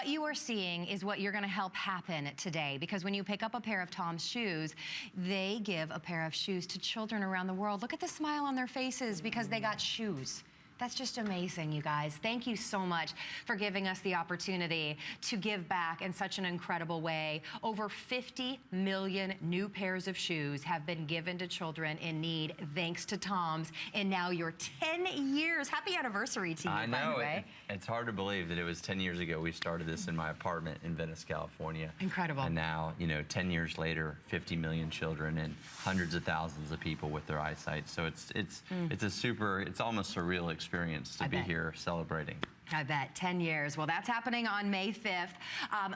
What you are seeing is what you're going to help happen today, because when you pick up a pair of TOMS shoes, they give a pair of shoes to children around the world. Look at the smile on their faces because they got shoes. That's just amazing, you guys. Thank you so much for giving us the opportunity to give back in such an incredible way. Over 50 million new pairs of shoes have been given to children in need thanks to TOMS in now your 10 years. Happy anniversary to you, I know. by the way. It's hard to believe that it was 10 years ago we started this in my apartment in Venice, California. Incredible. And now, you know, 10 years later, 50 million children and hundreds of thousands of people with their eyesight. So it's almost a surreal experience to be here celebrating. I bet, 10 years. Well, that's happening on May 5th.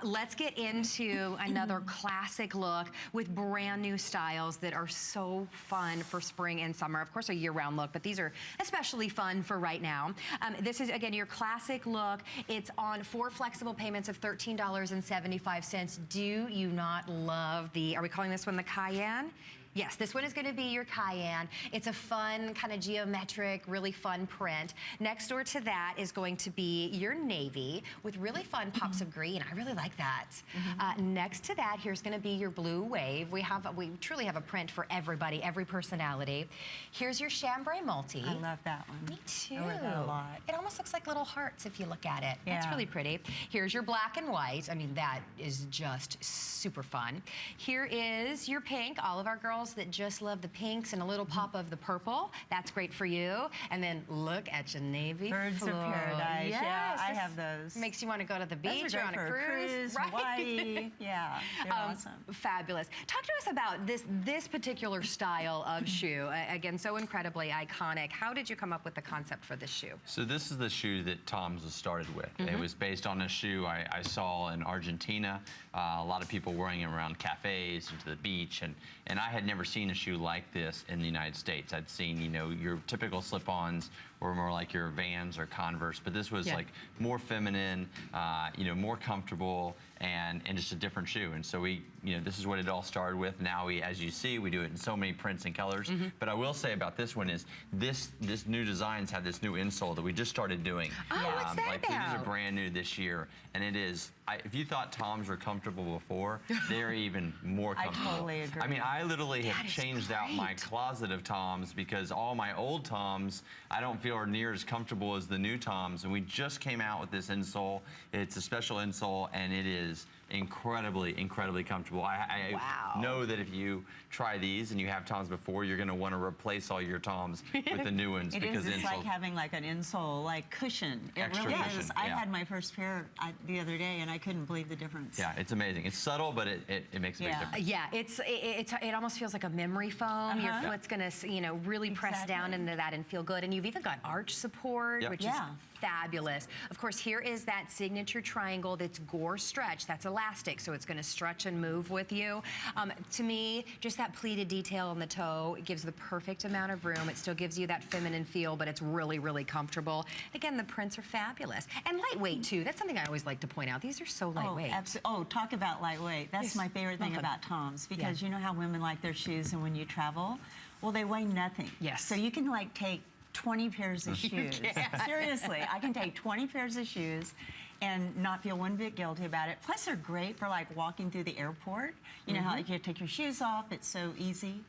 Let's get into another classic look with brand new styles that are so fun for spring and summer. Of course, a year-round look, but these are especially fun for right now. This is, again, your classic look. It's on 4 flexible payments of $13.75. Do you not love the, are we calling this one the Cayenne? Yes, this one is going to be your Cayenne. It's a fun, kind of geometric, really fun print. Next door to that is going to be your navy with really fun pops of green. I really like that. Next to that, here's going to be your blue wave. We truly have a print for everybody, every personality. Here's your chambray multi. I love that one. Me too. I love that a lot. It almost looks like little hearts if you look at it. Yeah. That's really pretty. Here's your black and white. I mean, that is just super fun. Here is your pink. All of our girls that just love the pinks and a little pop of the purple. That's great for you. And then look at your navy Birds of Paradise. Yes, yeah, I have those. Makes you want to go to the beach or on a cruise. Right. Hawaii. Yeah, they're awesome. Fabulous. Talk to us about this particular style of shoe. Again, so incredibly iconic. How did you come up with the concept for this shoe? So this is the shoe that TOMS was started with. It was based on a shoe I saw in Argentina. A lot of people wearing it around cafes and to the beach, and I had never seen a shoe like this in the United States. I'd seen, you know, your typical slip-ons or more like your Vans or Converse, but this was like more feminine, you know, more comfortable, and just a different shoe. And so we, you know, this is what it all started with. Now we, as you see, we do it in so many prints and colors. But I will say about this one is this new designs have this new insole that we just started doing. Oh, what's that about? These are brand new this year, and it is. If you thought TOMS were comfortable before, they're even more comfortable. I totally agree. I mean, I literally have changed out my closet of TOMS because all my old TOMS I don't feel are near as comfortable as the new TOMS, and we just came out with this insole. It's a special insole, and it is incredibly comfortable. I know that if you try these and you have TOMS before, you're going to want to replace all your TOMS with the new ones. It's like having like an insole, like cushion. It really is. I had my first pair the other day, and I couldn't believe the difference. Yeah, it's amazing. It's subtle, but it makes a big difference. Yeah, it almost feels like a memory foam. Your foot's going to, you know, really press down into that and feel good. And you've even got arch support, which is fabulous. Of course, here is that signature triangle that's gore stretch. That's elastic, so it's going to stretch and move with you. To me, just that pleated detail on the toe, it gives the perfect amount of room. It still gives you that feminine feel, but it's really comfortable. Again, the prints are fabulous. And lightweight, too. That's something I always like to point out. These are so lightweight. Oh, absolutely. Oh, talk about lightweight. That's my favorite thing about TOMS, because you know how women like their shoes, and when you travel, well, they weigh nothing. Yes. So you can, like, take 20 pairs of shoes. Seriously, I can take 20 pairs of shoes and not feel one bit guilty about it. Plus, they're great for like walking through the airport. You know how you take your shoes off, it's so easy.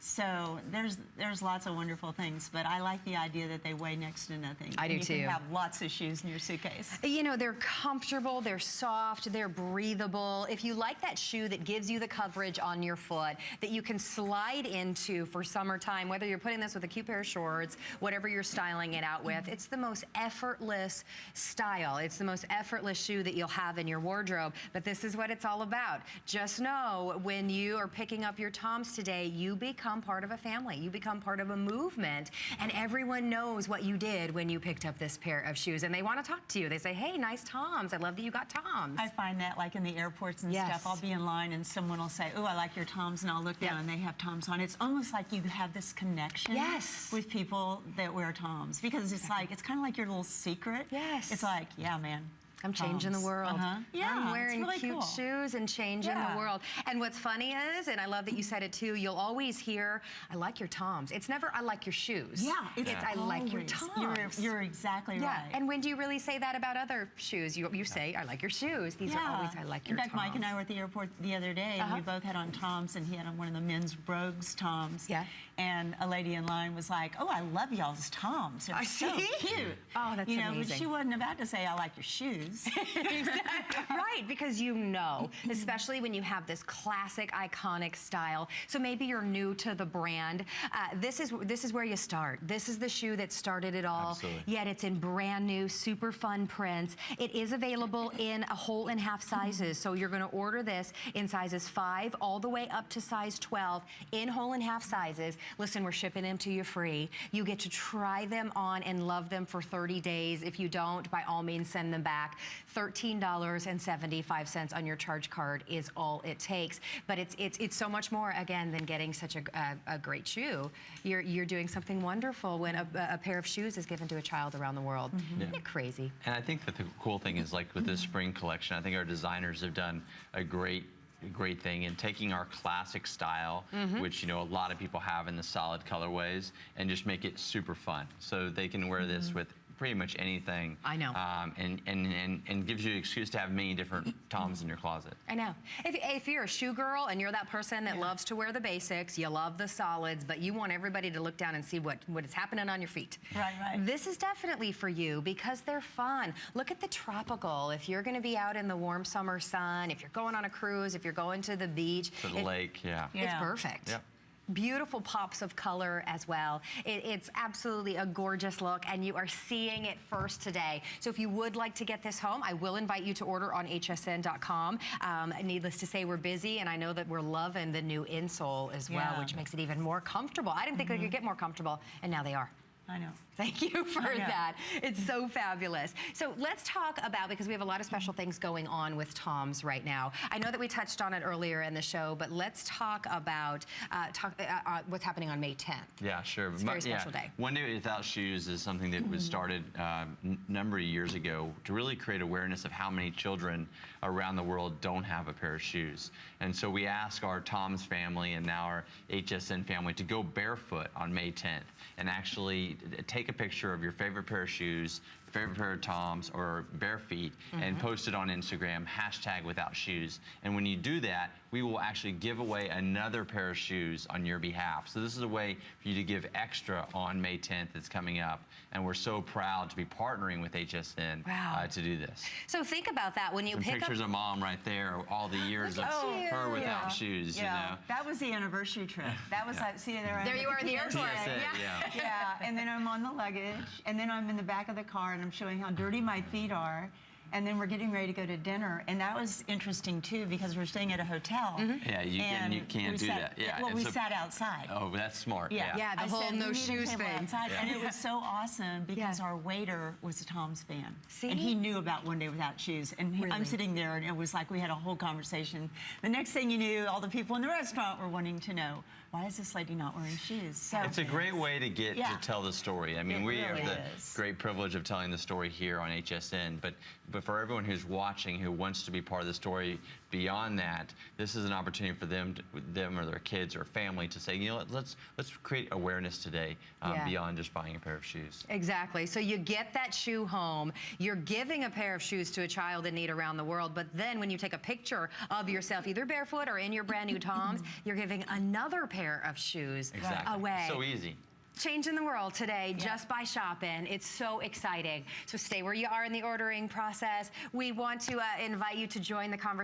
So there's lots of wonderful things, but I like the idea that they weigh next to nothing. I do too. You can have lots of shoes in your suitcase. You know, they're comfortable, they're soft, they're breathable. If you like that shoe that gives you the coverage on your foot that you can slide into for summertime, whether you're putting this with a cute pair of shorts, whatever you're styling it out with, it's the most effortless style. It's the most effortless shoe that you'll have in your wardrobe. But this is what it's all about. Just know when you are picking up your TOMS today, you become part of a family. You become part of a movement, and everyone knows what you did when you picked up this pair of shoes, and they want to talk to you. They say, hey, nice TOMS. I love that you got TOMS. I find that like in the airports and stuff, I'll be in line and someone will say, oh, I like your TOMS, and I'll look down and they have TOMS on. It's almost like you have this connection with people that wear TOMS, because it's like, it's kind of like your little secret. It's like, yeah, man, I'm changing the Toms. world. Yeah, I'm it's wearing really cute cool. shoes and changing the world. And what's funny is, and I love that you said it too, you'll always hear, I like your Toms. It's never, I like your shoes. Yeah, it's I like your always. Toms. You're exactly Yeah, right. and when do you really say that about other shoes? You say, I like your shoes. These are always, I like your In fact, Toms. Mike and I were at the airport the other day, and we both had on Toms, and he had on one of the men's brogues Toms. Yeah. And a lady in line was like, "Oh, I love y'all's Toms. They're so cute." Oh, that's But amazing. she wasn't about to say, "I like your shoes." Right, because especially when you have this classic, iconic style. So maybe you're new to the brand. This is where you start. This is the shoe that started it all. Absolutely. Yet it's in brand new, super fun prints. It is available in a whole and half sizes. So you're going to order this in sizes 5 all the way up to size 12 in whole and half sizes. Listen, we're shipping them to you free. You get to try them on and love them for 30 days. If you don't, by all means, send them back. $13.75 on your charge card is all it takes. But it's so much more, again, than getting such a great shoe. You're doing something wonderful when a pair of shoes is given to a child around the world. Isn't it crazy? And I think that the cool thing is, like with this spring collection, I think our designers have done a great thing in taking our classic style, which a lot of people have in the solid colorways, and just make it super fun. So they can wear this with pretty much anything. I know. And gives you an excuse to have many different Toms in your closet. I know. If you're a shoe girl and you're that person that loves to wear the basics, you love the solids, but you want everybody to look down and see what is happening on your feet. Right. This is definitely for you because they're fun. Look at the tropical. If you're going to be out in the warm summer sun, if you're going on a cruise, if you're going to the beach. To the lake, yeah. It's perfect. Yep. Beautiful pops of color as well. It's absolutely a gorgeous look, and you are seeing it first today. So if you would like to get this home, I will invite you to order on hsn.com. Needless to say, we're busy, and I know that we're loving the new insole as well, which makes it even more comfortable. I didn't think they could get more comfortable, and now they are. I know. Thank you for that. It's so fabulous. So let's talk about, because we have a lot of special things going on with Toms right now. I know that we touched on it earlier in the show, but let's talk about what's happening on May 10th. Yeah, sure. It's a very special day. One Day Without Shoes is something that was started a number of years ago to really create awareness of how many children around the world don't have a pair of shoes. And so we ask our Toms family and now our HSN family to go barefoot on May 10th and actually take a picture of your favorite pair of shoes, favorite pair of Toms, or bare feet, and post it on Instagram, #WithoutShoes. And when you do that, we will actually give away another pair of shoes on your behalf. So this is a way for you to give extra on May 10th that's coming up. And we're so proud to be partnering with HSN to do this. So think about that when you Some pick pictures up. of Mom right there, all the years of you. her without shoes, you know. That was the anniversary trip. That was like, see, There you are in the airport. That's it, Yeah, and then I'm on the luggage, and then I'm in the back of the car, and I'm showing how dirty my feet are. And then we're getting ready to go to dinner, and that was interesting too because we're staying at a hotel. Yeah, you can't do that. Yeah, well, and we so- sat outside. Oh, that's smart. Yeah, the I whole said, no "We need a shoes table thing." outside," and it was so awesome because Yeah. our waiter was a Toms fan. See? And he knew about One Day Without Shoes. And Really? I'm sitting there, and it was like we had a whole conversation. The next thing you knew, all the people in the restaurant were wanting to know, why is this lady not wearing shoes? So It's a great way to get to tell the story. I mean, It we really have the is. great privilege of telling the story here on HSN, but for everyone who's watching who wants to be part of the story beyond that, this is an opportunity for them or their kids or family to say, let's create awareness today beyond just buying a pair of shoes. Exactly. So you get that shoe home, you're giving a pair of shoes to a child in need around the world, but then when you take a picture of yourself, either barefoot or in your brand new Toms, you're giving another pair of shoes away. So easy. Changing the world today just by shopping. It's so exciting. So stay where you are in the ordering process. We want to invite you to join the conversation.